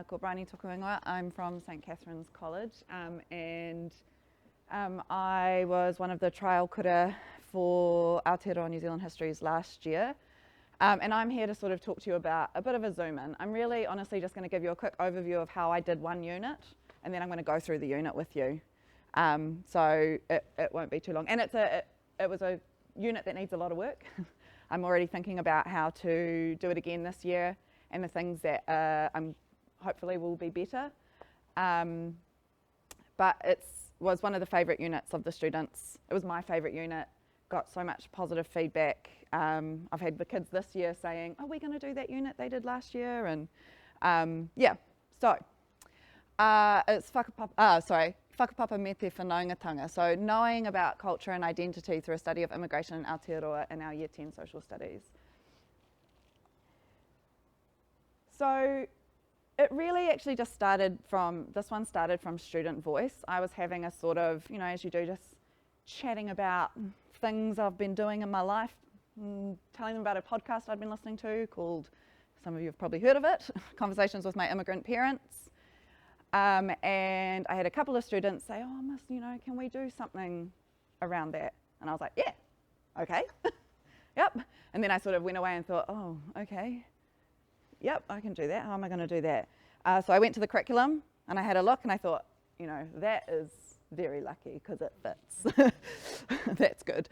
called Bryony. I'm from St Catherine's College, and I was one of the trial kura for Aotearoa New Zealand Histories last year. And I'm here to sort of talk to you about a bit of a zoom in. I'm really honestly just going to give you a quick overview of how I did one unit, and then I'm going to go through the unit with you. So it won't be too long. And it was a unit that needs a lot of work. I'm already thinking about how to do it again this year and the things that hopefully will be better. But it was one of the favourite units of the students. It was my favourite unit, got so much positive feedback. I've had the kids this year saying, "Oh, we're going to do that unit they did last year," and yeah. So it's Whakapapa me te Whanaungatanga. So knowing about culture and identity through a study of immigration in Aotearoa in our Year 10 Social Studies. So it really actually just started from student voice. I was having a sort of, as you do, just chatting about things I've been doing in my life, telling them about a podcast I'd been listening to called, some of you have probably heard of it, Conversations with My Immigrant Parents. And I had a couple of students say, "Oh, Miss, can we do something around that?" And I was like, "Yeah, okay, yep." And then I sort of went away and thought, "Oh, okay, yep, I can do that. How am I going to do that?" So I went to the curriculum and I had a look and I thought, that is very lucky because it fits. That's good.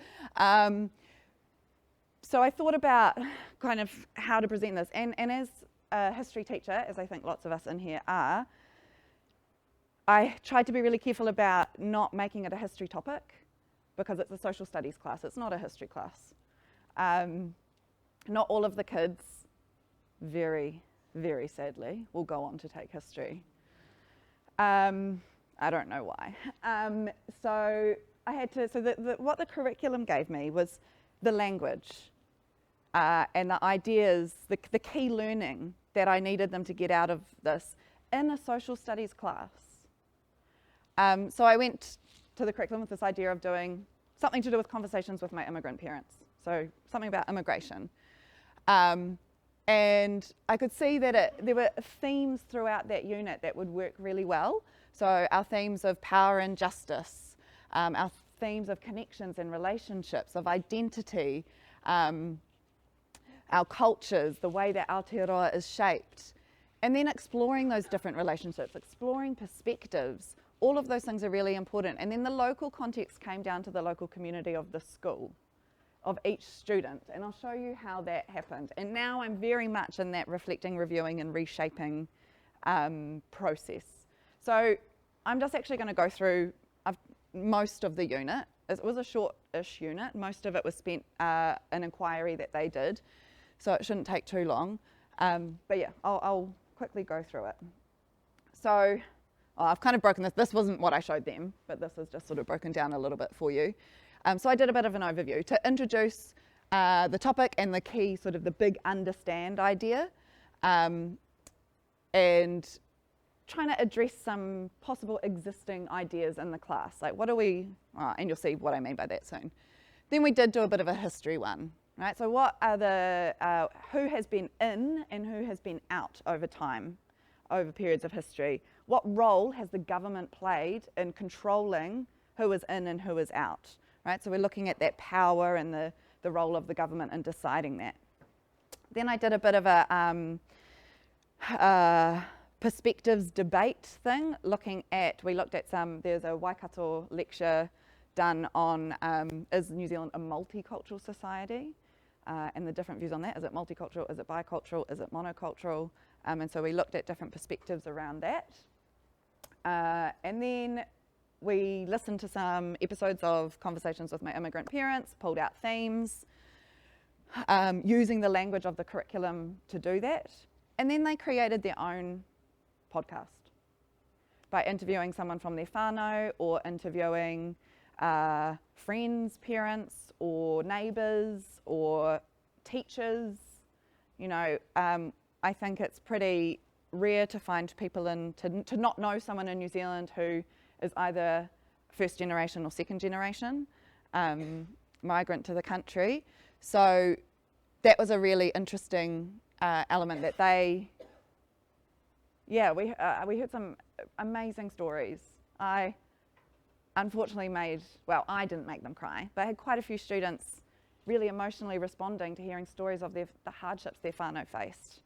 So I thought about kind of how to present this. And as a history teacher, as I think lots of us in here are, I tried to be really careful about not making it a history topic because it's a social studies class. It's not a history class. Not all of the kids, very, very sadly, will go on to take history. I don't know why. So I had to. So what the curriculum gave me was the language and the ideas, the key learning that I needed them to get out of this in a social studies class. So I went to the curriculum with this idea of doing something to do with conversations with my immigrant parents. So something about immigration. And I could see that there were themes throughout that unit that would work really well. So our themes of power and justice, our themes of connections and relationships, of identity, our cultures, the way that Aotearoa is shaped, and then exploring those different relationships, exploring perspectives. All of those things are really important. And then the local context came down to the local community of the school, of each student. And I'll show you how that happened. And now I'm very much in that reflecting, reviewing, and reshaping process. So I'm just actually going to go through most of the unit. It was a short-ish unit. Most of it was spent an inquiry that they did. So it shouldn't take too long. But yeah, I'll quickly go through it. So I've kind of broken this. This wasn't what I showed them, but this is just sort of broken down a little bit for you. So I did a bit of an overview to introduce the topic and the key, sort of the big understand idea, and trying to address some possible existing ideas in the class. Like what are we, and you'll see what I mean by that soon. Then we did do a bit of a history one, right? So what are the, who has been in and who has been out over time, over periods of history? What role has the government played in controlling who is in and who is out, right? So we're looking at that power and the role of the government in deciding that. Then I did a bit of a perspectives debate thing, we looked at there's a Waikato lecture done on is New Zealand a multicultural society? And the different views on that. Is it multicultural? Is it bicultural? Is it monocultural? And so we looked at different perspectives around that. And then we listened to some episodes of Conversations with My Immigrant Parents, pulled out themes, using the language of the curriculum to do that. And then they created their own podcast by interviewing someone from their whānau or interviewing friends, parents, or neighbours, or teachers. I think it's pretty rare to find people to not know someone in New Zealand who is either first generation or second generation migrant to the country. So that was a really interesting element that they yeah, we heard some amazing stories. I unfortunately I didn't make them cry, but I had quite a few students really emotionally responding to hearing stories of the hardships their whānau faced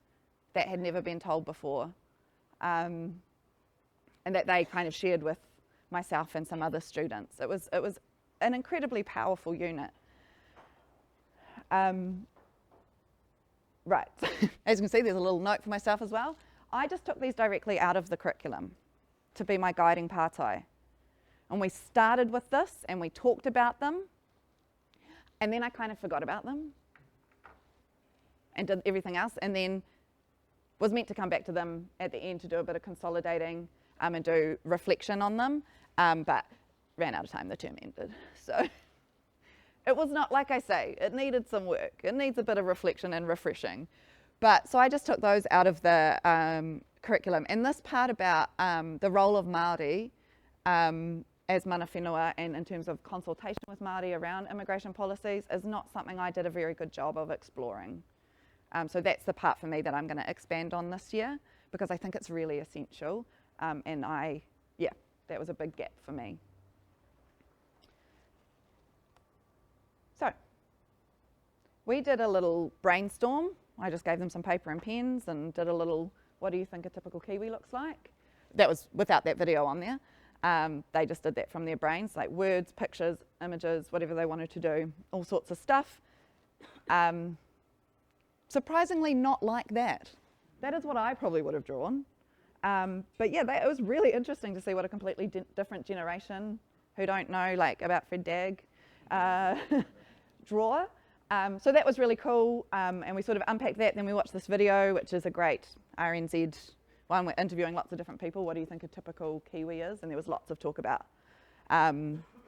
that had never been told before, and that they kind of shared with myself and some other students. It was an incredibly powerful unit. Right, as you can see, there's a little note for myself as well. I just took these directly out of the curriculum to be my guiding pārtai. And we started with this and we talked about them, and then I kind of forgot about them and did everything else, and then was meant to come back to them at the end to do a bit of consolidating and do reflection on them, but ran out of time, the term ended. So it was not, like I say, it needed some work. It needs a bit of reflection and refreshing. But so I just took those out of the curriculum. And this part about the role of Māori as mana whenua and in terms of consultation with Māori around immigration policies is not something I did a very good job of exploring. So that's the part for me that I'm going to expand on this year, because I think it's really essential. And that was a big gap for me. So we did a little brainstorm. I just gave them some paper and pens and did a little, what do you think a typical Kiwi looks like? That was without that video on there. They just did that from their brains, like words, pictures, images, whatever they wanted to do, all sorts of stuff. Surprisingly not like that. That is what I probably would have drawn. But yeah, it was really interesting to see what a completely different generation who don't know like about Fred Dagg draw. So that was really cool, and we sort of unpacked that. Then we watched this video, which is a great RNZ one. We're interviewing lots of different people. What do you think a typical Kiwi is? And there was lots of talk about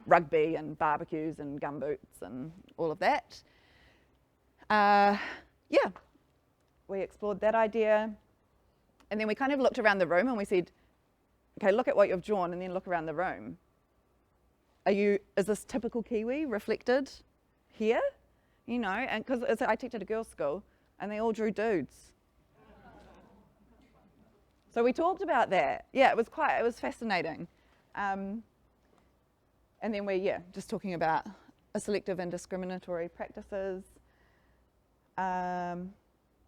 rugby and barbecues and gumboots and all of that. Yeah, we explored that idea. And then we kind of looked around the room and we said, okay, look at what you've drawn and then look around the room. Is this typical Kiwi reflected here? You know, and because I teach at a girls' school and they all drew dudes. So we talked about that. Yeah, it was fascinating. And then just talking about selective and discriminatory practices.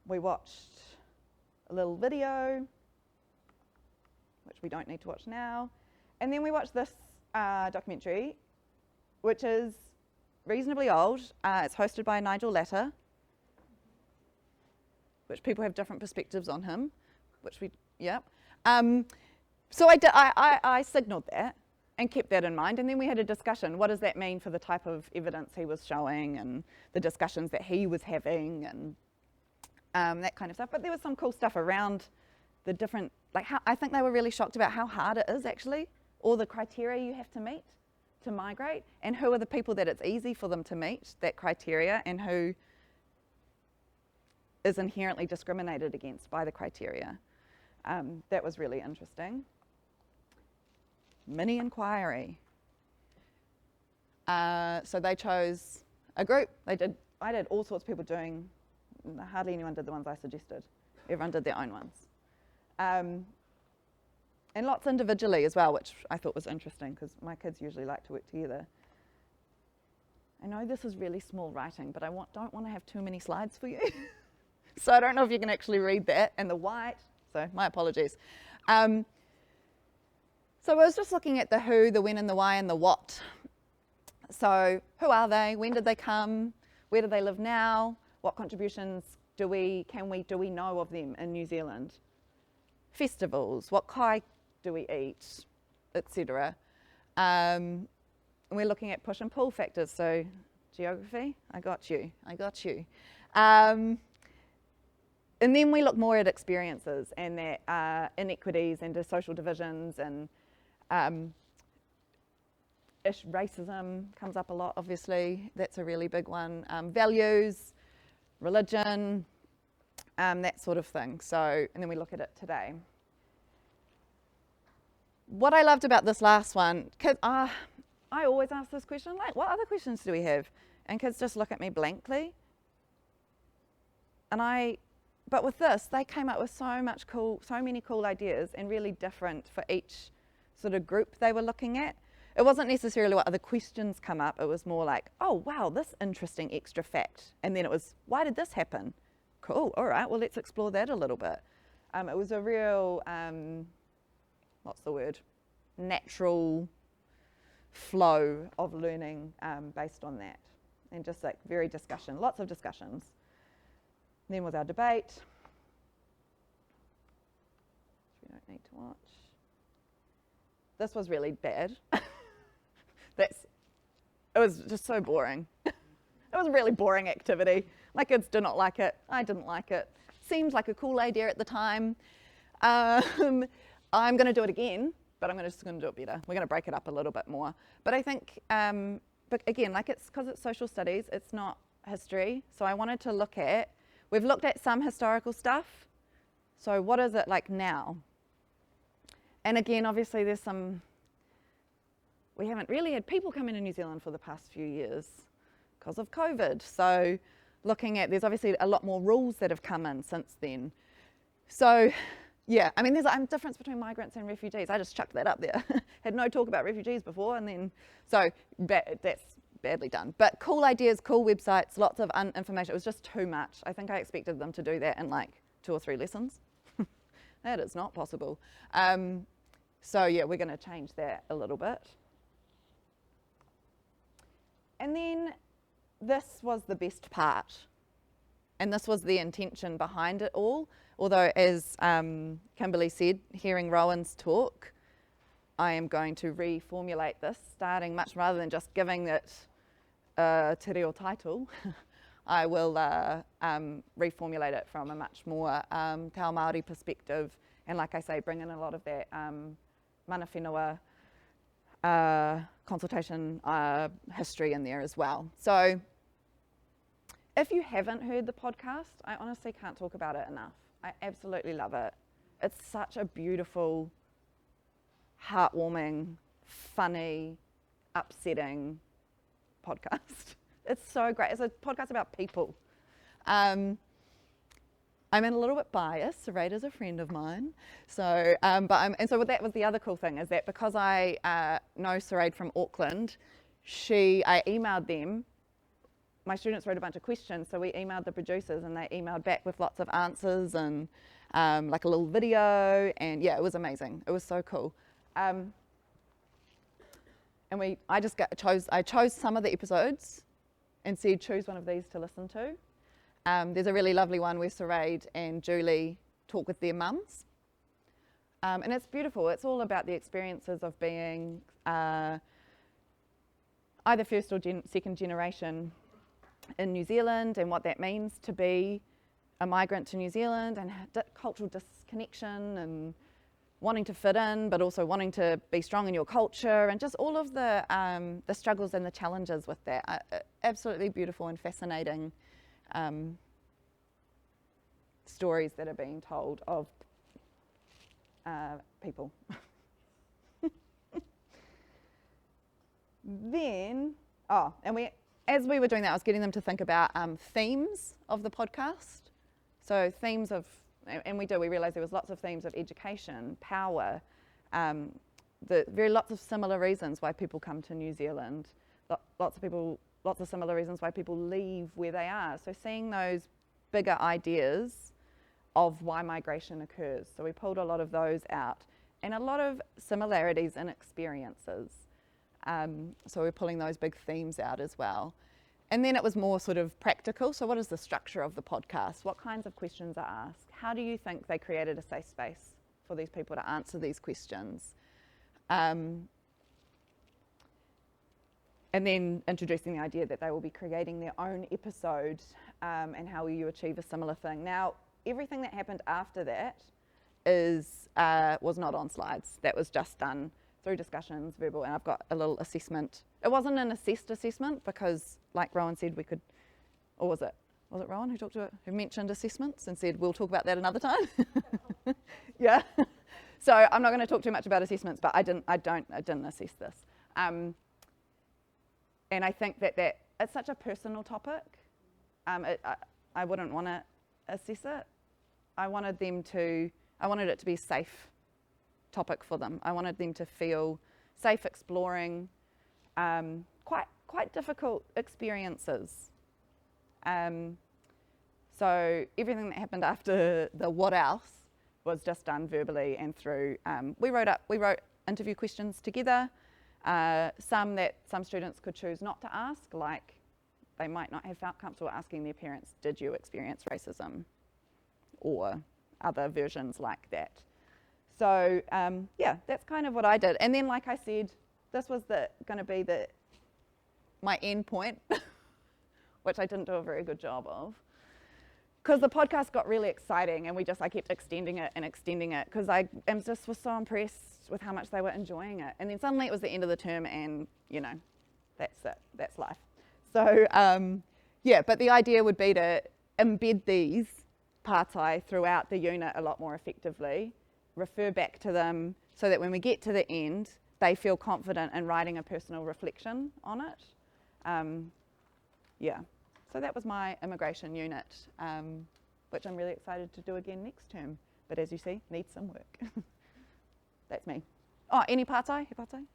We watched a little video, which we don't need to watch now. And then we watched this documentary, which is reasonably old. It's hosted by Nigel Latta, which people have different perspectives on him, So I signalled that and kept that in mind, and then we had a discussion. What does that mean for the type of evidence he was showing and the discussions that he was having and that kind of stuff. But there was some cool stuff around the different, I think they were really shocked about how hard it is actually, all the criteria you have to meet to migrate, and who are the people that it's easy for them to meet that criteria and who is inherently discriminated against by the criteria. That was really interesting. Mini inquiry. So they chose a group. I did all sorts of people doing, hardly anyone did the ones I suggested. Everyone did their own ones. And lots individually as well, which I thought was interesting because my kids usually like to work together. I know this is really small writing, but I don't want to have too many slides for you. So I don't know if you can actually read that and the white, so my apologies. So I was just looking at the who, the when and the why and the what. So who are they? When did they come? Where do they live now? What contributions do we know of them in New Zealand? Festivals, what kai do we eat, etc. And we're looking at push and pull factors, so geography, I got you. And then we look more at experiences and that inequities and the social divisions and racism comes up a lot, obviously. That's a really big one. Values, religion, that sort of thing. So, and then we look at it today. What I loved about this last one, kids, I always ask this question, like, what other questions do we have? And kids just look at me blankly. And I but with this, they came up with so many cool ideas, and really different for each sort of group they were looking at. It wasn't necessarily what other questions come up. It was more like, oh, wow, this interesting extra fact. And then it was, why did this happen? Cool, all right, well, let's explore that a little bit. It was a real, natural flow of learning based on that. And just like lots of discussions. Then was our debate, which we don't need to watch. This was really bad. It was just so boring. It was a really boring activity. My kids did not like it. I didn't like it. Seemed like a cool idea at the time. I'm going to do it again, but I'm just going to do it better. We're going to break it up a little bit more. But I think, but again, like it's because it's social studies, it's not history. So I wanted to we've looked at some historical stuff. So what is it like now? And again, obviously we haven't really had people come into New Zealand for the past few years because of COVID. So there's obviously a lot more rules that have come in since then. So yeah, I mean, there's a difference between migrants and refugees. I just chucked that up there. Had no talk about refugees before, and then, that's badly done. But cool ideas, cool websites, lots of information. It was just too much. I think I expected them to do that in like 2 or 3 lessons. That is not possible. So yeah, we're going to change that a little bit. And then this was the best part. And this was the intention behind it all. Although, as Kimberly said, hearing Rowan's talk, I am going to reformulate this, starting much rather than just giving it a te reo title. I will reformulate it from a much more te ao Māori perspective, and like I say, bring in a lot of that mana whenua consultation history in there as well. So if you haven't heard the podcast, I honestly can't talk about it enough. I absolutely love it. It's such a beautiful, heartwarming, funny, upsetting podcast. It's so great. It's a podcast about people. I'm a little bit biased. Sarita's a friend of mine. So, and so that was the other cool thing, is that because I know Sarita from Auckland, I emailed them. My students wrote a bunch of questions, so we emailed the producers, and they emailed back with lots of answers and like a little video, and yeah, it was amazing. It was so cool. And I chose some of the episodes and said, choose one of these to listen to. There's a really lovely one where Sarita and Julie talk with their mums. And it's beautiful. It's all about the experiences of being either first or second generation in New Zealand, and what that means to be a migrant to New Zealand, and cultural disconnection, and wanting to fit in, but also wanting to be strong in your culture, and just all of the struggles and the challenges with that. Absolutely beautiful and fascinating stories that are being told of people. Then, as we were doing that, I was getting them to think about themes of the podcast. So themes of, and we realised there was lots of themes of education, power, lots of similar reasons why people come to New Zealand, lots of similar reasons why people leave where they are. So seeing those bigger ideas of why migration occurs. So we pulled a lot of those out, and a lot of similarities in experiences. So we're pulling those big themes out as well. And then it was more sort of practical. So what is the structure of the podcast? What kinds of questions are asked? How do you think they created a safe space for these people to answer these questions? And then introducing the idea that they will be creating their own episode, and how will you achieve a similar thing. Now, everything that happened after that was not on slides. That was just done through discussions, verbal, and I've got a little assessment. It wasn't an assessed assessment because, like Rowan said, we could, or was it Rowan who mentioned assessments and said, we'll talk about that another time? Yeah. So I'm not going to talk too much about assessments, but I didn't assess this. And I think that it's such a personal topic. I wouldn't want to assess it. I wanted it to be a safe topic for them. I wanted them to feel safe exploring quite difficult experiences. So everything that happened after the what else was just done verbally and through. We wrote interview questions together. Some students could choose not to ask, like they might not have felt comfortable asking their parents, "Did you experience racism?" or other versions like that. So yeah, that's kind of what I did. And then, like I said, this was going to be my end point, which I didn't do a very good job of, because the podcast got really exciting, and I kept extending it because I was so impressed with how much they were enjoying it. And then suddenly it was the end of the term, and that's it. That's life. So yeah, but the idea would be to embed these pātai throughout the unit a lot more effectively, refer back to them so that when we get to the end, they feel confident in writing a personal reflection on it. Yeah, so that was my immigration unit, which I'm really excited to do again next term. But as you see, needs some work. That's me. Oh, any pātai? He pātai?